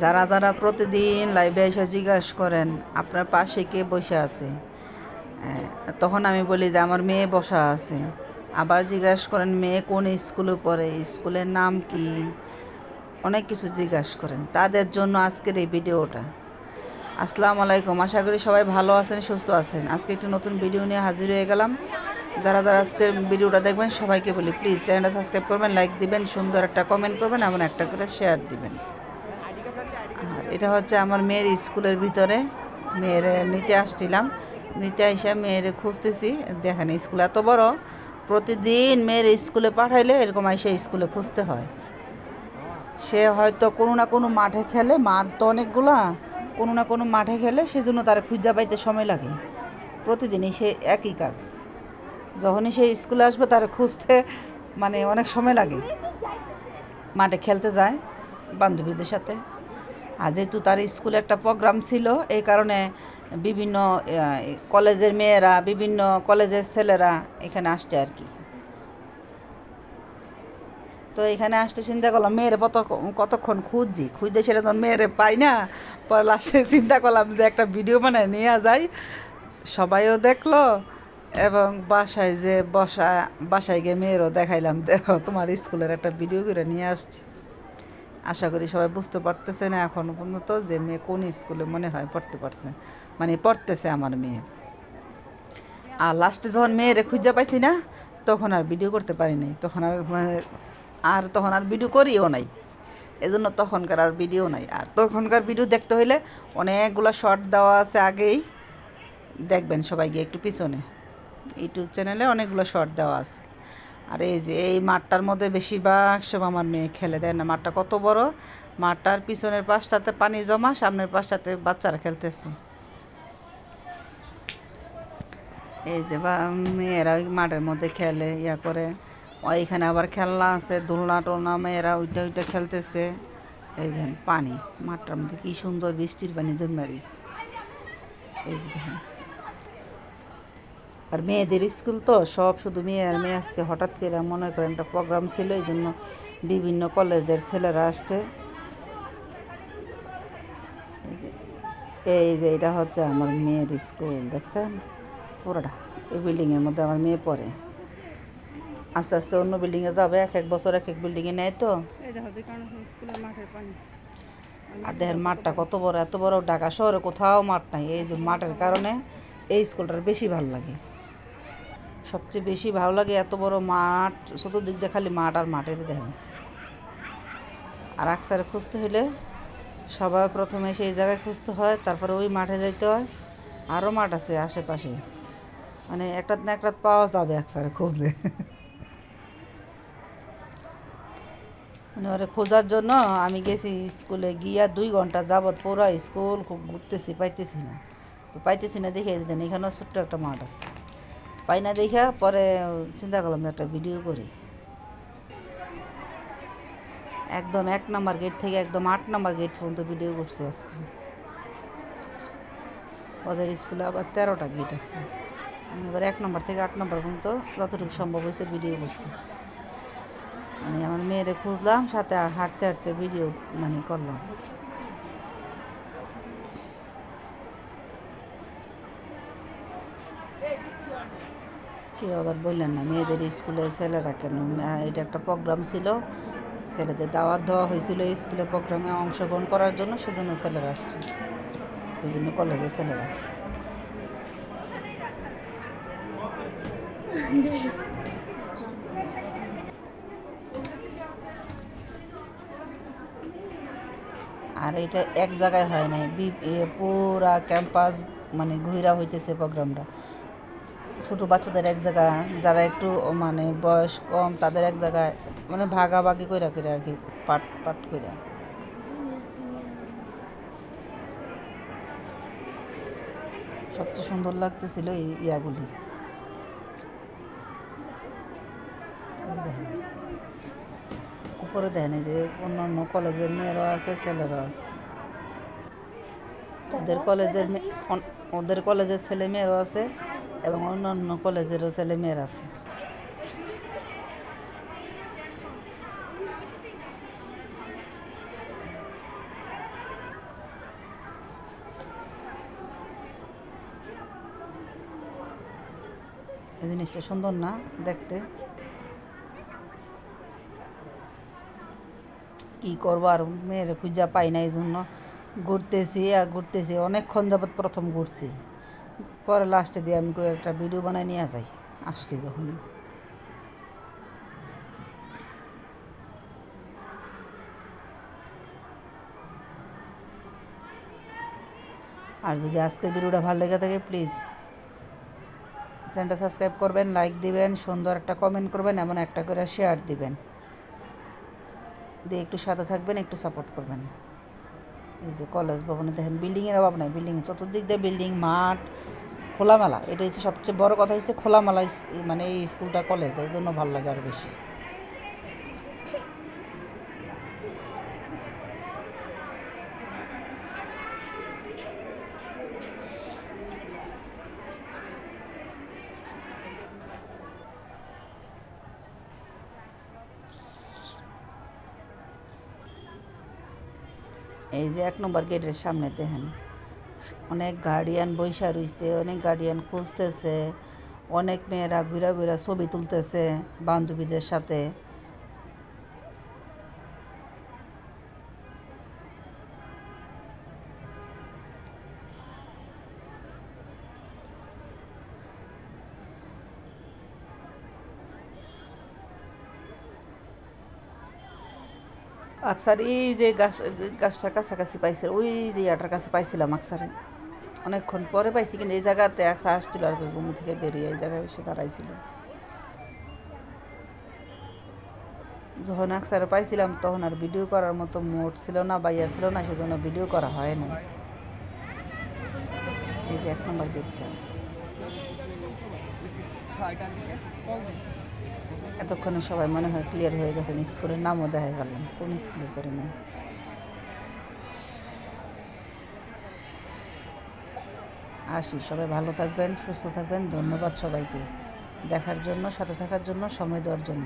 যারা যারা প্রতিদিন লাইভে এসে জিজ্ঞাসা করেন আপনার পাশে কে বসে আছে, তখন আমি বলি যে আমার মেয়ে বসা আছে। আবার জিজ্ঞাসা করেন মেয়ে কোন স্কুলে পড়ে, স্কুলের নাম কি, অনেক কিছু জিজ্ঞাসা করেন। তাদের জন্য আজকের এই ভিডিওটা। আসসালামু আলাইকুম, আশা করি সবাই ভালো আছেন, সুস্থ আছেন। আজকে একটি নতুন ভিডিও নিয়ে হাজির হয়ে গেলাম। যারা যারা আজকের ভিডিওটা দেখবেন সবাইকে বলি প্লিজ চ্যানেলটা সাবস্ক্রাইব করবেন, লাইক দিবেন, সুন্দর একটা কমেন্ট করবেন, এমন একটা করে শেয়ার দিবেন। আর এটা হচ্ছে আমার মেয়ের স্কুলের ভিতরে, মেয়ের নিতে আসছিলাম। নিতে এসে মেয়ের খুঁজতেছি, দেখেন স্কুল এত বড়, প্রতিদিন মেয়ের স্কুলে পাঠাইলে এরকম এসে স্কুলে খুঁজতে হয়। সে হয়তো কোনো না কোনো মাঠে খেলে, মাঠ তো অনেকগুলা, কোনো না কোনো মাঠে খেলে, সেজন্য তার খুঁজা পাইতে সময় লাগে। প্রতিদিনই সে একই কাজ, যখনই সে স্কুলে আসবে তার খুঁজতে মানে অনেক সময় লাগে। মাঠে খেলতে যায় বান্ধবীদের সাথে। আর যেহেতু তার স্কুলে একটা প্রোগ্রাম ছিল, এই কারণে বিভিন্ন কলেজের মেয়েরা, বিভিন্ন কলেজের ছেলেরা এখানে আসছে আর কি। তো এখানে আসতে চিন্তা করলাম মেয়েরে কতক্ষণ খুঁজতে সেটা তো মেয়েরে পাই না। পরে লাস্টে চিন্তা করলাম যে একটা ভিডিও বানায় নিয়ে যাই, সবাইও দেখলো, এবং বাসায় গিয়ে মেয়েরও দেখাইলাম, দেখো তোমার স্কুলের একটা ভিডিও করে নিয়ে আসছি। আশা করি সবাই বুঝতে পারতেছে না এখনো পর্যন্ত যে মেয়ে কোন স্কুলে মনে হয় পড়তে পারছে, মানে পড়তেছে আমার মেয়ে। আর লাস্টে যখন মেয়েরে খুঁজে পাইছি না, তখন আর ভিডিও করতে পারি নাই, তখন আর ভিডিও করিও নাই। এজন্য তখনকার আর ভিডিও নাই। আর তখনকার ভিডিও দেখতে হইলে অনেকগুলো শর্ট দেওয়া আছে আগেই, দেখবেন সবাই গিয়ে একটু পিছনে ইউটিউব চ্যানেলে অনেকগুলো শর্ট দেওয়া আছে। আর এই যে এই মাঠটার মধ্যে বেশিরভাগ সব আমার মেয়ে খেলে, দেয় না মাঠটা কত বড়, মাঠটার পিছনের পাশটাতে পানি জমা, সামনের পাশটাতে বাচ্চারা খেলতেছে। এই যে মেয়েরা ওই মাঠের মধ্যে খেলে, ইয়া করে। ওইখানে আবার খেলনা আছে, দোলনা টোলনা, মেয়েরা ওইটা খেলতেছে। এই দেখেন পানি, মাঠটার মধ্যে কি সুন্দর বৃষ্টির পানি জমে রয়েছে, এই যে দেখেন। আর মেয়েদের স্কুল তো সব শুধু মেয়ে আর মেয়ে। আজকে হঠাৎ করে মনে করেন একটা প্রোগ্রাম ছিল, এই জন্য বিভিন্ন কলেজের ছেলেরা আসছে। এই যে এটা হচ্ছে আমার মেয়ের স্কুল, দেখছেন পুরোটা। এই বিল্ডিংয়ের মধ্যে আমার মেয়ে পড়ে। আস্তে আস্তে অন্য বিল্ডিংয়ে যাবে, এক এক বছর এক এক বিল্ডিংয়ে নেয়। তো আর দেখেন মাঠটা কত বড়, এত বড় ঢাকা শহরে কোথাও মাঠ নাই। এই যে মাঠের কারণে এই স্কুলটার বেশি ভালো লাগে, সবচেয়ে বেশি ভালো লাগে। এত বড় মাঠ, চতুর্দিক দিয়ে খালি মাঠ আর মাঠে দেখেন। আর আকসারে খুঁজতে হলে সবার প্রথমে সেই জায়গায় খুঁজতে হয়, তারপরে ওই মাঠে যাইতে হয়। আরও মাঠ আছে আশেপাশে, মানে একটা না একটা পাওয়া যাবে আকসারে খুঁজলে। মানে ওরে খোঁজার জন্য আমি গেছি স্কুলে, গিয়া 2 ঘন্টা যাবৎ পুরো স্কুল খুব ঘুরতেছি, পাইতেছি না। তো পাইতেছি না দেখে দেন এখানেও ছোট্ট একটা মাঠ আছে, পাই না দেখা পরে চিন্তা করলাম একটা ভিডিও করি। একদম 1 নম্বর গেট থেকে একদম 8 নম্বর গেট পর্যন্ত ভিডিও করছি আজকে। ওদের স্কুলে আবার 13টা গেট আছে, আমি এবার 1 নম্বর থেকে 8 নম্বর পর্যন্ত যতটুকু সম্ভব হয়েছে ভিডিও করছি। মানে আমার মেয়েরে খুঁজলাম, সাথে হাঁটতে হাঁটতে ভিডিও মানে করলাম। কেউ আবার বললেন না মেয়েদের স্কুলে ছেলেরা কেন, এটা একটা প্রোগ্রাম ছিল, ছেলেদের দাওয়াত দেওয়া হয়েছিল এই স্কুলে প্রোগ্রামে অংশগ্রহণ করার জন্য, সেজন্য ছেলেরা আসছে, বিভিন্ন কলেজের ছেলেরা। আর এটা এক জায়গায় হয় নাই, পুরা ক্যাম্পাস মানে ঘুরা হইতেছে প্রোগ্রামটা। ছোট বাচ্চাদের এক জায়গায়, যারা একটু মানে বয়স কম তাদের এক জায়গায়, মানে ভাগাভাগি কইরা কইরা আর কি, পাট পাট কইরা। সবচেয়ে সুন্দর লাগতেছিল এই ইয়াগুলি। উপরে দেখেন এই যে অন্য কলেজের মেয়েরাও আছে, ছেলেরাও আছে। ওদের কলেজের ছেলে মেয়েরাও আছে, এবং অন্য কলেজেরও ছেলে মেয়েরা আছে। এই জিনিসটা সুন্দর না দেখতে? কি করবো আর, মেয়ের খুঁজা পাই না, এই জন্য ঘুরতেছি আর ঘুরতেছি। অনেকক্ষণ যাবৎ প্রথম ঘুরছি, পরে লাস্টে দিয়ে আমি একটা ভিডিও বানাই নিয়ে যাই আসছি যখন। আর যদি আজকের ভিডিওটা ভালো লেগে থাকে প্লিজ চ্যানেলটা সাবস্ক্রাইব করবেন, লাইক দিবেন, সুন্দর একটা কমেন্ট করবেন, এমন একটা করে শেয়ার দিবেন, দিয়ে একটু সাথে থাকবেন, একটু সাপোর্ট করবেন। এই যে কলেজ ভবনে দেখেন বিল্ডিংয়ের অভাব নাই, বিল্ডিং চতুর্দিক দিয়ে বিল্ডিং, মাঠ খোলামেলা। এটা হচ্ছে সবচেয়ে বড় কথা, হচ্ছে খোলামেলা মানে এই স্কুলটা কলেজ, এই জন্য ভালো লাগে আরও বেশি। এই যে 1 নম্বর গেটের সামনে দেখেন অনেক গার্ডিয়ান বইসা রইছে, অনেক গার্ডিয়ান খুঁজতেছে, অনেক মেয়েরা ঘুরা ঘুরা ছবি তুলতেছে বান্ধবীদের সাথে। আকসার এই যে গাছটার কাছাকাছি পাইছে, ওই যে ইয়াটার কাছে পাইছিলাম আকসারে, অনেকক্ষণ পরে পাইছি, কিন্তু এই জায়গাতে আকসা আসছিল আর কি, রুম থেকে বেরিয়ে এই জায়গায় এসে দাঁড়াইছিল। যখন আকসারে পাইছিলাম তখন আর ভিডিও করার মতো মুড ছিল না বা ইয়া ছিল না, সেজন্য ভিডিও করা হয় না। এই যে 1 নম্বর গেটটা, এতক্ষণে সবাই মনে হয় ক্লিয়ার হয়ে গেছেন, স্কুলের নামও দেখা গেল কোন স্কুলে পড়ে নাই। আসি, সবাই ভালো থাকবেন, সুস্থ থাকবেন। ধন্যবাদ সবাইকে দেখার জন্য, সাথে থাকার জন্য, সময় দেওয়ার জন্য।